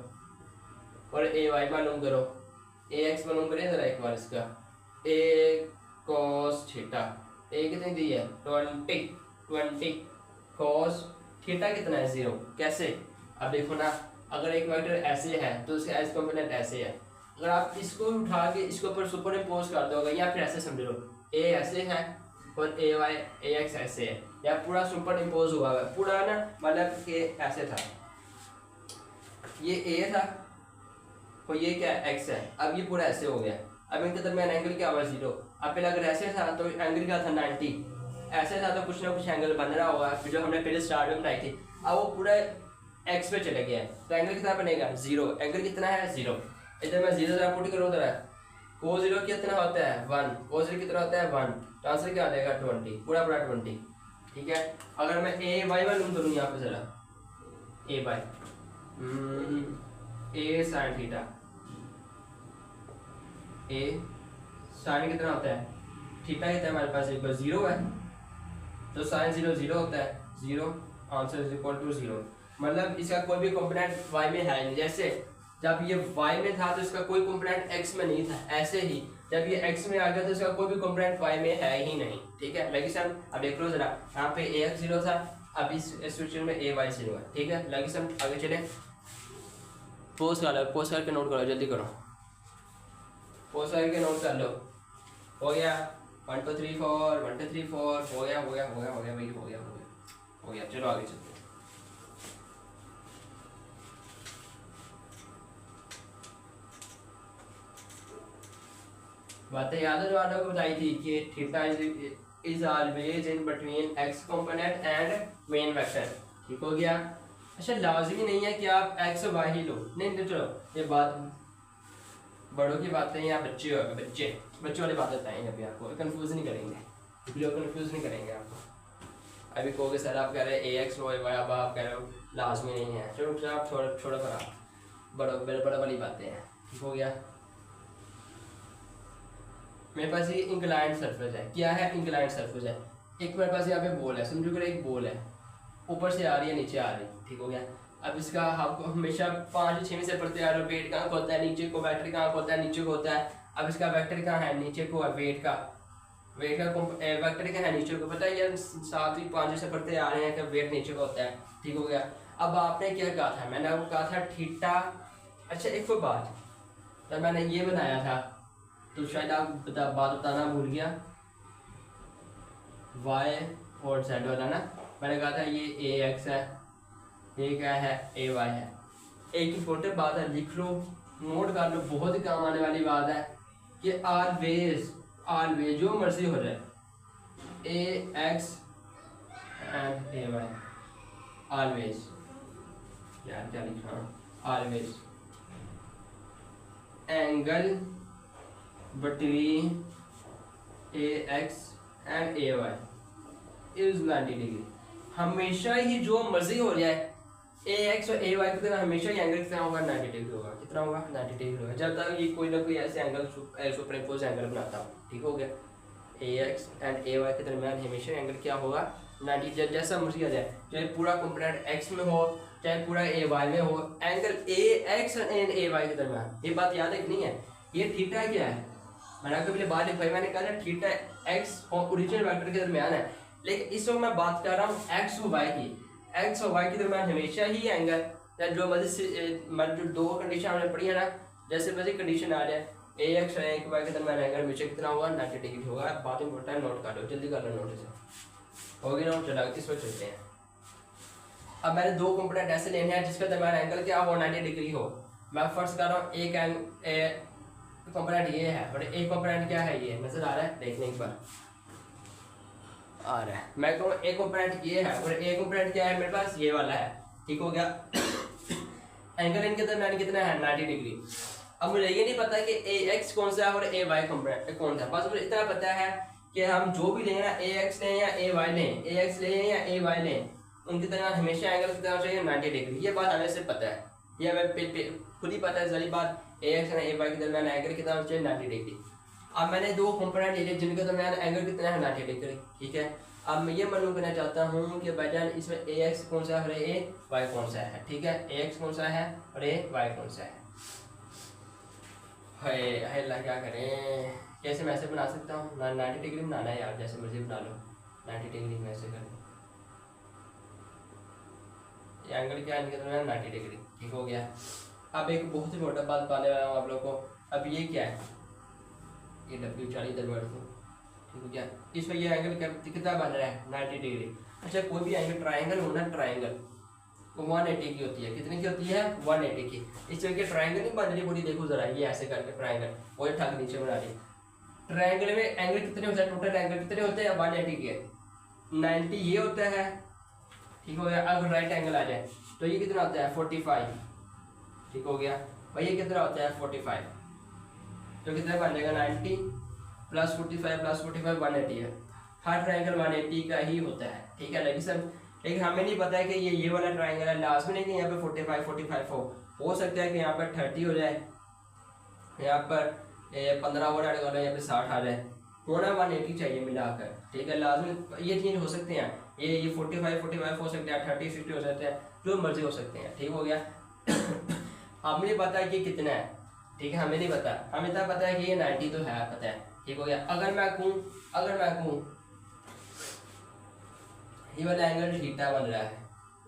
और ए वाई मालूम करो। ए एक्स मालूम करें जरा एक बार इसका, ए कॉस थीटा, ए कितनी दी है 20 कॉस थीटा कितना है 0। कैसे, अब देखो ना, अगर एक वेक्टर ऐसे है तो उसका एक्स कंपोनेंट ऐसे है, अगर आप इसको उठा के इसके ऊपर सुपर इम्पोज कर दोगे, या फिर ऐसे समझ लो ए ऐसे है और ए वाई ए एक्स ऐसे है, या पूरा सुपर इम्पोज हुआ है पूरा ना, मतलब कि ऐसे था, ये ए था और ये क्या एक्स है, अब ये पूरा ऐसे हो गया। अब इनके दरमियान एंगल क्या हुआ 0। अब पहले अगर ऐसे था तो एंगल क्या था 90, ऐसे था तो कुछ ना कुछ एंगल बन रहा होगा, फिर जो हमने पहले स्टार्ट में बनाई थी। अब वो पूरा एक्स पे चले गया तो एंगल कितना बनेगा 0, एंगल कितना है 0। इधर मैं 0 जरा पुट करूँ जरा, cos 0 कितना होता है 1, cos 0 कितना होता है 1, तो आंसर क्या आ जाएगा 20, पूरा 20। ठीक है, अगर मैं ए वाई मालूम करूँ यहाँ पे जरा, ए Y A sine theta, a sign कितना होता है थीटा कितना है हमारे पास 0 है, तो साइन 0 होता है 0, आंसर इज इक्वल टू 0। मतलब इसका कोई भी कंपोनेंट y में है नहीं। जैसे जब ये y में था तो इसका कोई कंपोनेंट x में नहीं था, ऐसे ही जब ये x में आ गया तो इसका कोई भी कंपोनेंट y में है ही नहीं। ठीक है, लगी सम, अब देख लो जरा, यहाँ पे ax 0 था, अब इस सिचुएशन में ay 0 है। ठीक है, लगी सम, आगे चले, पोस्ट कर लो, पोस्ट करके नोट करो, जल्दी करो, पोस्ट करके नोट कर लो। हो गया 1 2 3 4, 1 2 3 4, हो गया भाई, हो गया। चलो आगे चलते हैं। बातें याद है जो आपको बताई थी कि theta is always in between x component and main vector, ठीक हो गया। अच्छा लाजमी नहीं है कि आप एक्स और वाई ही लो, नहीं चलो ये बात बड़ों की बातें या बच्चे हो, बच्चों वाली बातें बताएंगे अभी आपको, कंफ्यूज नहीं करेंगे, लोग कंफ्यूज नहीं करेंगे आपको। अभी कहोगे सर आप कह रहे हैं ए एक्स वाई वाई, अब आप कह रहे हो लाजमी नहीं है, चलो आप छोड़ो पर आप बड़ा वाली बातें हैं, ठीक हो गया। मेरे पास ये इंक्लाइंड सरफेस है, क्या है इंक्लाइंड सरफेस है, एक मेरे पास यहाँ पे बॉल है, समझो कि एक बॉल है ऊपर से आ रही है नीचे आ रही, ठीक हो गया। अब इसका आपको हमेशा 5 6 से पढ़ते आ रहे हो, वेट कहाँ को होता है नीचे को, वेक्टर कहाँ को होता है नीचे को होता है। अब इसका वेक्टर कहाँ है नीचे को है, वेक्टर क्या है नीचे को, पता है यार 7वीं 5वीं से पढ़ते आ रहे हैं कि वेट नीचे को होता है, ठीक हो गया। अब आपने क्या कहा था, मैंने आपको कहा था थीटा। अच्छा एक कोई बात, तो मैंने ये बनाया था तो शायद आप बात बताना भूल गया, वाई और जेड वाला ना, मैंने कहा था ये ए एक्स है, ये क्या है ए वाई है। एक इंपॉर्टेंट बात है, लिख लो नोट कर लो, बहुत ही काम आने वाली बात है कि ऑलवेज जो मर्जी हो जाए, a x and a y, always, यार क्या लिखा, always angle between a x and a y is 90 degree. हमेशा ही जो मर्जी हो जाए ए एक्स और ए वाई की तरह हमेशा ही एंगल कितना होगा, 90 डिग्री होगा। कितना होगा, 90 डिग्री होगा, जब तक ये कोई ना कोई ऐसे एंगल सुपरइम्पोज एंगल बनाता हो, ठीक हो गया। A x and a y के दरमियान हमेशा एंगल क्या होगा, 90। जैसा मर्जी आ जाए, चाहे पूरा कंपोनेंट एक्स में हो चाहे पूरा ए वाई में हो, angle a x and a y के दरमियान, ये बात याद है कि नहीं है। ये थीटा क्या है, मैंने आपको पहले बात लिखवाई, मैंने कहा थीटा एक्स और ओरिजिनल वेक्टर के दरमियान है, लेकिन इस वक्त मैं बात कर रहा हूँ एक्स और वाई की। एक्स और वाई के दरमियान हमेशा ही एंगल, जो मतलब जो दो कंडीशन हमने पढ़ी है ना, जैसे वैसे कंडीशन आ जाए ए एक्स और ए वाई के दरमियान एंगल हमेशा कितना होगा, 90 डिग्री होगा। बात इंपॉर्टेंट है, नोट कर लो, जल्दी कर लो नोट से, हो गया नोट। चला इस वक्त चलते हैं। अब मैंने दो कंपोनेंट ऐसे लेने हैं जिसका दरमियान एंगल क्या हो, 90 डिग्री हो। मैं फर्स्ट कर रहा हूँ एक कंपोनेंट ये है और एक कंपोनेंट क्या है, ये नजर आ रहा है, देखने एक बार आ रहा है। मैं कहूँ एक कंपोनेंट ये है और एक कंपोनेंट क्या है मेरे पास, ये वाला है, ठीक हो गया। एंगल इनके दरमियान कितना है, 90 डिग्री। अब मुझे ये नहीं पता कि ए एक्स कौन सा है और ए वाई कंपोनेंट कौन सा है, बस मुझे इतना पता है कि हम जो भी लें ना, ए एक्स लें या ए वाई लें, ए एक्स लें या ए वाई लें, उनके दरमियान हमेशा एंगल कितना चाहिए, 90 डिग्री। ये बात हमें से पता है, ये हमें खुद ही पता है सारी बात, ए एक्स और ए वाई के दरमियान एंगल कितना होना चाहिए, 90 डिग्री। अब मैंने दो कंपोनेंट ले लिए जिनके दरमियान एंगल कितना है, 90 डिग्री, ठीक है। अब मैं ये मालूम करना चाहता हूँ कि भाईजान इसमें ए एक्स कौन सा है और ए वाई कौन सा है, ठीक है। ए एक्स कौन सा है और ए वाई कौन सा है। हाय अल्लाह क्या करें, कैसे मैं ऐसे बना सकता हूँ, 90 डिग्री बनाना है यार, जैसे मर्जी बना लो, 90 डिग्री में ऐसे कर लो, ये एंगल क्या है इनके दरमियान, 90 डिग्री, ठीक हो गया। अब एक बहुत ही मोटा बात बताने वाला हूँ आप लोग को। अब ये क्या है, ये W40 दरमियान को, ठीक हो गया। इसमें ये एंगल कितना बन रहा है, 90 डिग्री। अच्छा कोई भी एंगल ट्राइंगल हो ना, ट्राइंगल वो 180 की होती है, कितनी की होती है, 180 की। इस तरह के ट्राइंगल नहीं बन रही पूरी, देखो जरा ये ऐसे करके ट्राइंगल, वो ठग नीचे बना रही। ट्राइंगल में एंगल कितने होते हैं, टोटल एंगल कितने होते हैं, 180 के, 90 ये होता है, ठीक हो गया। अगर राइट एंगल आ जाए तो ये कितना होता है, 45, ठीक हो गया भाई। ये कितना होता है, 45, तो कितना बन जाएगा, 90 प्लस 45 180 है। हर ट्राइंगल 180 का ही होता है, ठीक है। लेकिन हमें नहीं पता है कि ये वाला ट्राइंगल है, लाजमी नहीं कि यहाँ पे 45 हो सकता है कि यहाँ पर 30 हो जाए, यहाँ पर 15 और ऐड कर लो, यहाँ पे 60 आ जाए, होना 180 चाहिए मिलाकर, ठीक है। लाजमी ये चेंज हो सकते हैं, ये 45 हो सकते हैं, 30 60 हो सकते हैं, जो मर्जी हो सकते हैं, ठीक हो गया। हमें नहीं पता कि कितना है, ठीक है, हमें नहीं पता, हमें इतना पता है कि ये 90 तो है, पता है, ठीक हो गया। अगर मैं कहूँ ये वाला एंगल थीटा बन रहा है,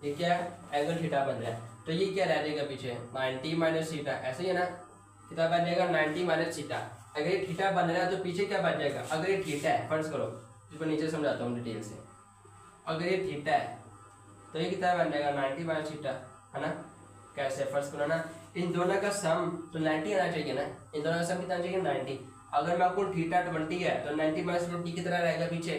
ये क्या एंगल थीटा बन रहा है, तो ये क्या रह जाएगा पीछे, 90 माइनस थीटा, ऐसे ही है ना, कितना बन जाएगा, 90 माइनस थीटा। अगर ये थीटा बन रहा है तो पीछे क्या बन जाएगा, अगर ये थीटा है, फर्ज करो, इसको नीचे समझाता हूँ डिटेल से। अगर ये थीटा है तो ये कितना बन जाएगा, 90 माइनस थीटा, है ना। कैसे, फर्ज करो ना, इन दोनों का सम तो 90 आना चाहिए ना, इन दोनों का सम कितना चाहिए, 90। अगर मैं आपको थीटा 20 है तो 90 माइनस 20 कितना रहेगा पीछे,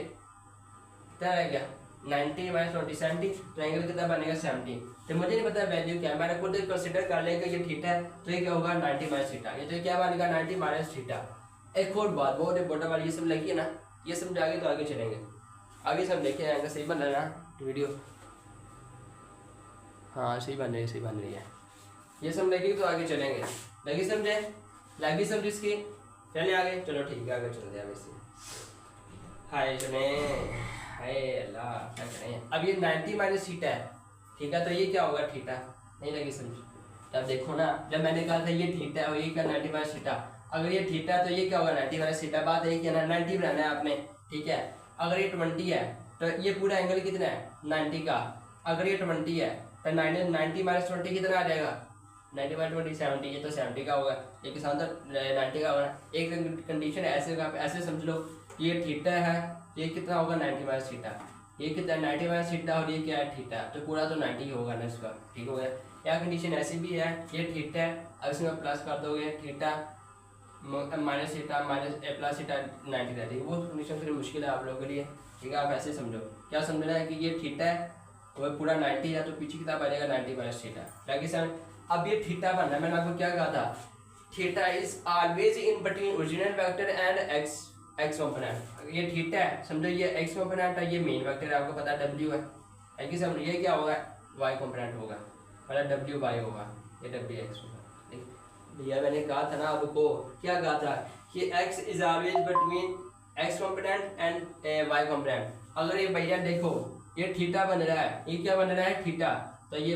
कितना रहेगा 90 माइनस 20 70, तो एंगल कितना बनेगा 70। तो मुझे नहीं पता वैल्यू क्या है, मैंने खुद कंसिडर कर लिया कि ये थीटा है, तो ये क्या होगा 90 माइनस थीटा, ये तो क्या बनेगा 90 माइनस थीटा। एक और बात बहुत इंपॉर्टेंट वाली, ये सब लगी है ना, ये समझा के तो आगे चलेंगे, आगे सब देखे आएंगे। सही बन रहा है ना वीडियो, हाँ सही बन रही है, ये सब लगी तो आगे चलेंगे। लगी समझे, लगी समझ इसकी, चले आगे, चलो ठीक है आगे चलते हैं। वैसे हाय चले, हाय अल्लाह क्या करें। अब ये 90 माइनस थीटा है, ठीक है, तो ये क्या होगा थीटा, नहीं लगी समझ। तब देखो ना, जब मैंने कहा था ये थीटा है और ये क्या 90 माइनस थीटा, अगर ये थीटा तो ये क्या होगा 90 माइनस थीटा। बात है कि ना 90 बनाना है आपने, ठीक है। अगर ये 20 है तो ये पूरा एंगल कितना है 90 का, अगर ये 20 है तो 90 माइनस 20 कितना आ जाएगा 90 माइनस 20 70, ये तो 70 का होगा, ये के साथ 90 का होगा। एक कंडीशन ऐसे का ऐसे समझ लो, ये थीटा है, ये कितना होगा 90 माइनस थीटा, ये कितना 90 माइनस थीटा, और ये क्या है थीटा, तो पूरा तो 90 होगा ना इसका, ठीक हो गया। या कंडीशन ऐसी भी है, ये थीटा है, अब इसमें प्लस कर दोगे theta minus theta minus plus theta 90 रहती है, वो कंडीशन फिर मुश्किल है आप लोगों के लिए, ठीक है। आप ऐसे समझो, क्या समझना है कि ये थीटा है वो पूरा 90 है, तो पीछे कितना बनेगा 90 माइनस थीटा, ताकि समझ। अब ये थीटा बनना, मैंने आपको क्या कहा था, theta is always in between original vector and x component. ये थीटा है समझो, ये एक्स कंपोनेंट है, ये मेन वेक्टर है, आपको पता है डब्ल्यू है कि समझो, ये क्या होगा वाई कंपोनेंट होगा, मतलब डब्ल्यू वाई होगा, ये डब्ल्यू एक्स होगा। भैया मैंने कहा था ना आपको, क्या कहा था कि x is always between x component and y component. अगर ये भैया देखो ये थीटा बन रहा है, ये क्या बन रहा है थीटा, तो ये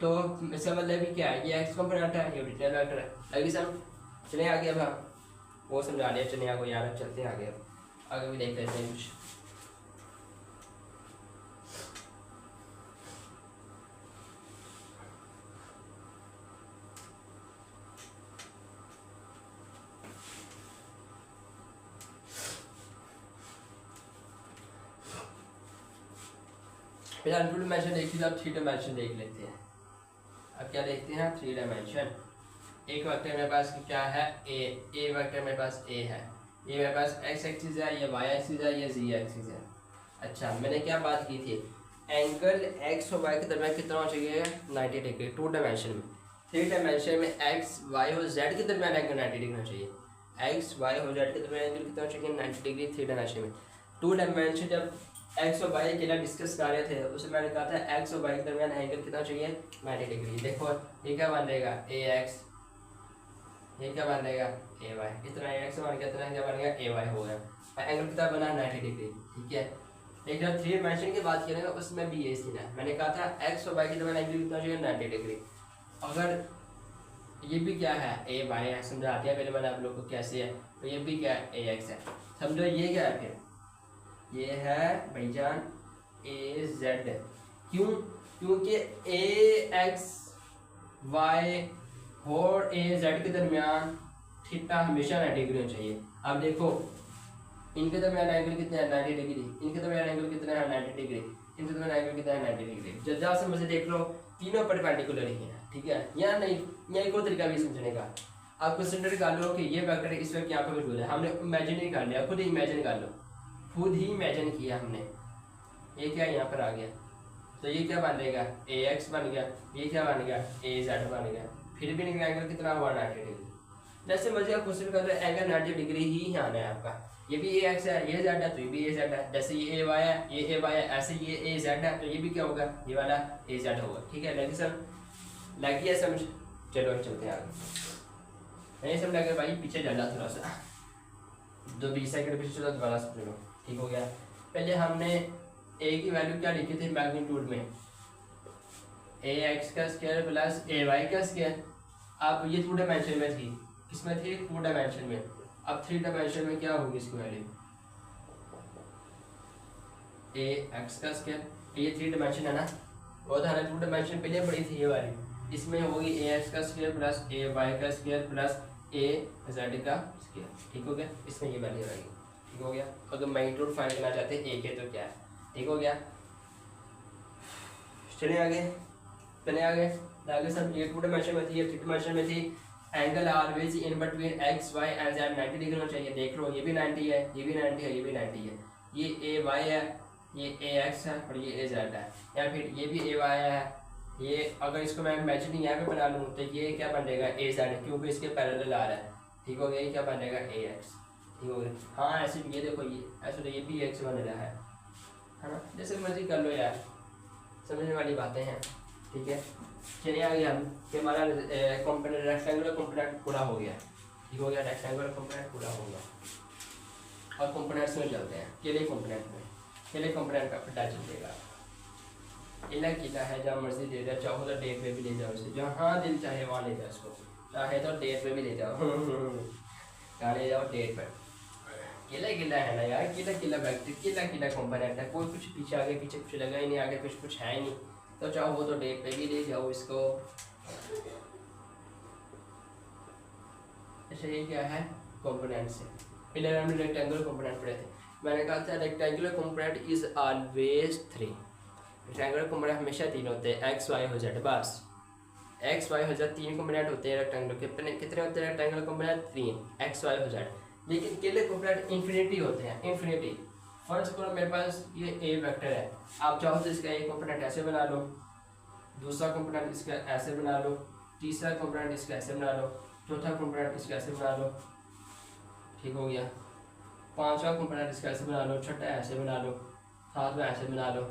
तो इसका मतलब भी क्या है, ये x कंपोनेंट है, ये ओरिजिनल वेक्टर है, लगी समझ। चलिए आगे, अब हम वो समझा लिया, चलिए आगे यार चलते हैं आगे, अब आगे भी देख लेते हैं कुछ। फिलहाल 2 डायमेंशन देखिए, अब 3 डायमेंशन देख लेते हैं। अब क्या देखते हैं 3 डायमेंशन। एक वेक्टर मेरे पास क्या है ए वेक्टर मेरे पास ए है, ये मेरे पास एक्स एक्सिस है, ये वाई एक्सिस है, ये जी एक्सिस है। अच्छा मैंने क्या बात की थी, एंगल एक्स और वाई के दरमियान कितना होना चाहिए 90 डिग्री 2 डायमेंशन में। 3 डायमेंशन में एक्स वाई और जेड के दरमियान एंगल 90 डिग्री होना चाहिए, एक्स वाई और जेड के दरमियान एंगल कितना होना चाहिए 90 डिग्री 3 डायमेंशन में। 2 डायमेंशन जब एक्स और वाई के लिए डिस्कस कर रहे थे, उसमें मैंने कहा था एक्स और वाई के दरमियान एंगल कितना चाहिए 90 डिग्री। देखो ये क्या बन जाएगा ए एक्स, ये क्या बन जाएगा ए वाई, इतना एक्स बन गया, इतना क्या बन गया ए वाई हो गया, एंगल कितना बना 90 डिग्री, ठीक है। लेकिन जब 3 डायमेंशन की बात करेंगे उसमें भी ये सीन है, मैंने कहा था एक्स और वाई के दरमियान एंगल कितना चाहिए 90 डिग्री। अगर ये भी क्या है ए वाई है, समझाते हैं पहले मैंने आप लोग को कैसे है, तो ये भी क्या है ए एक्स है, समझो ये क्या है, फिर ये है भाईजान ए जेड। क्यों, क्योंकि ए एक्स वाई और ए जेड के दरमियान थीटा हमेशा 90 डिग्री होना चाहिए। अब देखो इनके दरमियान एंगल कितने हैं 90 डिग्री, इनके दरमियान एंगल कितने हैं 90 डिग्री, इनके दरमियान एंगल कितना है 90 डिग्री। जजा से मुझे देख लो तीनों परपेंडिकुलर ही हैं, ठीक है। या नहीं, या एक और तरीका भी समझने का, आप कंसिडर कर लो कि ये वेक्टर इस वक्त यहाँ पर मौजूद है, हमने इमेजिन ही कर लिया, खुद ही इमेजिन कर लो, खुद ही इमेजिन किया हमने, ये क्या यहाँ पर आ गया, तो ये क्या बन जाएगा ए एक्स बन गया, ये क्या बन गया ए जेड बन गया, फिर भी निकला एंगल कितना हुआ 90 डिग्री। जैसे मर्जी आप क्वेश्चन कर रहे हैं एंगल 90 डिग्री ही आना है आपका, ये भी ए एक्स है, ये जेड है, तो ये भी ए जेड है, जैसे ये ए वाई है, ये ए वाई है, ऐसे ये ए जेड है, तो ये भी क्या होगा ये वाला ए जेड होगा, ठीक है। लगी सर, लगी है समझ, चलो चलते हैं आगे। नहीं समझ लगे भाई पीछे डाला थोड़ा सा, 20 सेकंड पीछे चलो दोबारा समझ लो, ठीक हो गया। पहले हमने ए की वैल्यू क्या लिखी थी मैग्नीट्यूड में, ए एक्स का स्क्वायर प्लस ए वाई का स्क्वायर। अब ये 2 डायमेंशन में थी, किसमें थी 2 डायमेंशन में, अब 3 डायमेंशन में क्या होगी इसकी वैल्यू ए एक्स का स्क्वायर, ये 3 डायमेंशन है ना, वो तो हमें 2 डायमेंशन पहले पड़ी थी ये वाली, इसमें होगी ए एक्स का स्क्वायर प्लस ए वाई का स्क्वायर प्लस ए जेड का स्क्वायर, ठीक हो गया। इसमें ये वैल्यू आएगी, ठीक हो गया। अगर मैग्नीट्यूड फाइंड करना चाहते हैं ए के तो क्या है, ठीक हो गया। चलिए आगे, चलिए आगे सब ये 2 डायमेंशन में थी, ये 3 डायमेंशन में थी, angle always in between x y and z 90 degree होना चाहिए। देख लो ये भी 90 है, ये भी 90 है, ये भी 90 है। ये ए वाई है, ये ए एक्स है और ये ए जेड है। या फिर ये भी ए वाई है, ये अगर इसको मैं इमेजिन यहाँ पे बना लूँ तो ये क्या बनेगा ए जेड, क्योंकि इसके पैरेलल आ रहा है। ठीक हो गया, ये क्या बनेगा ए एक्स। ठीक हो गया। हाँ ऐसे ये देखो, ये ऐसे तो ये भी एक्स बन रहा है ना, जैसे मर्जी कर लो यार, समझने वाली बातें हैं। ठीक है, चलिए आगे हम कि हमारा कंपोनेंट रेक्टेंगुलर कंपोनेंट पूरा हो गया। ठीक हो गया, रेक्टेंगुलर कंपोनेंट पूरा हो गया। और कंपोनेंट्स में चलते हैं, केले कंपोनेंट में। केले कंपोनेंट का पता चलेगा, इला किला है, जहाँ मर्जी ले जाओ, चाहो तो डेट पे भी ले जाओ उसे, जहाँ दिल चाहे वहाँ ले जाओ उसको, चाहे तो डेट पे भी ले जाओ कहाँ ले जाओ, डेट पर। किला किला है ना यार, किला किला बैठते, किला किला कंपोनेंट है, कोई कुछ पीछे आगे पीछे कुछ लगा ही नहीं, आगे कुछ कुछ है ही नहीं, तो चाहो वो तो डेट पे भी ले जाओ इसको। अच्छा ये क्या है कंपोनेंट से, पहले हमने रेक्टेंगुलर कंपोनेंट पढ़े थे। मैंने कहा था rectangular component is always 3। Rectangular component हमेशा 3 होते हैं, एक्स वाई हो जेड, बस एक्स वाई हो जेड 3 कंपोनेंट होते हैं रेक्टेंगुलर। कितने होते हैं रेक्टेंगुलर कंपोनेंट? 3, एक्स वाई हो जेड। लेकिन केले कंपोनेंट इन्फिनिटी होते हैं, इन्फिनिटी। फर्स्ट करो मेरे पास ये ए वेक्टर है, आप चाहो तो इसका एक कंपोनेंट ऐसे बना लो, दूसरा कंपोनेंट इसका ऐसे बना लो, तीसरा कंपोनेंट इसका ऐसे बना लो, चौथा कंपोनेंट इसका ऐसे बना लो। ठीक हो गया, पांचवा कंपोनेंट इसका ऐसे बना लो, छठा ऐसे बना लो, सातवां ऐसे बना लो,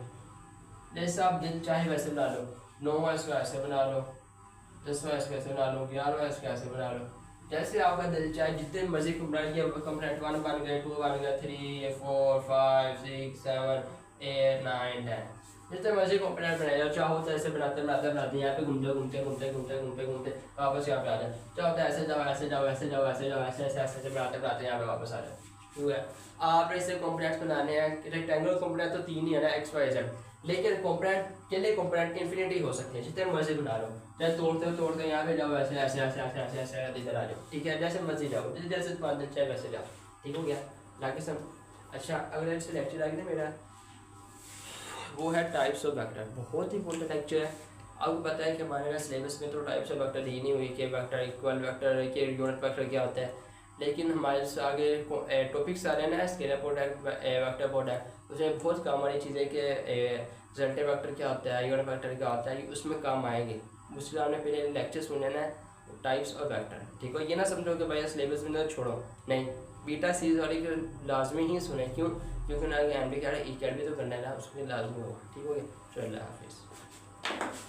जैसे आप दिल चाहे वैसे बना लो। नौवां इसका ऐसे बना लो, 10वां इसका ऐसे बना लो, 11वां इसका ऐसे बना लो, जैसे आपका दिल चाहे। जितने मर्जी कंपोनेंट 1 बन गए, 2 बन गए, 3 4 5 6 7 8 9 10, जितने मर्जी कंपोनेंट बनाए जाओ। चाहो तो ऐसे बनाते बनाते बनाते यहाँ पे घूमते घूमते घूमते घूमते घूमते घूमते वापस यहाँ पे आ जाए। चाहो तो ऐसे जाओ ऐसे जाओ ऐसे जाओ ऐसे जाओ ऐसे ऐसे ऐसे बनाते बनाते यहाँ पे वापस आ जाए। ठीक है, आप ऐसे कंपोनेंट्स बनाने हैं। रेक्टेंगुलर कंपोनेंट तो 3 ही है ना, एक्स वाई जेड, लेकिन कंपोनेंट के लिए कंपोनेंट इन्फिनिटी हो सकते हैं, जितने मर्जी बना लो। जैसे तोड़ते यहाँ पे जाओ, ऐसे ऐसे ऐसे ऐसे ऐसे ऐसे इधर आ जाओ। ठीक है, जैसे मर्जी जाओ, जैसे तुम्हारा दिल चाहे वैसे जाओ। ठीक हो गया, लाके सब। अच्छा अगला से लेक्चर आगे ना मेरा, वो है टाइप्स ऑफ वेक्टर। बहुत ही इंपॉर्टेंट लेक्चर है। आपको पता है कि हमारे सिलेबस में तो टाइप्स ऑफ वेक्टर दी नहीं हुई कि वेक्टर, इक्वल वेक्टर, के यूनिट वेक्टर क्या होता है, लेकिन हमारे से आगे टॉपिक्स आ रहे हैं ना, स्केलर प्रोडक्ट, वेक्टर प्रोडक्ट, उसमें बहुत काम वाली चीज़ें कि रिजल्टेंट वेक्टर क्या होता है, यूनिट वेक्टर क्या होता है, उसमें काम आएंगे। उसके आपने पहले लेक्चर सुने ना टाइप्स ऑफ वेक्टर। ठीक हो, ये ना समझो कि भाई सिलेबस में तो छोड़ो, नहीं, बीटा सीरीज वाली को लाजमी ही सुने। क्यों? क्योंकि ना एम डी क्या है, ई कैट भी तो करना है ना, उसमें लाजमी होगा। ठीक हो गया, चलो अल्लाह हाफिज़।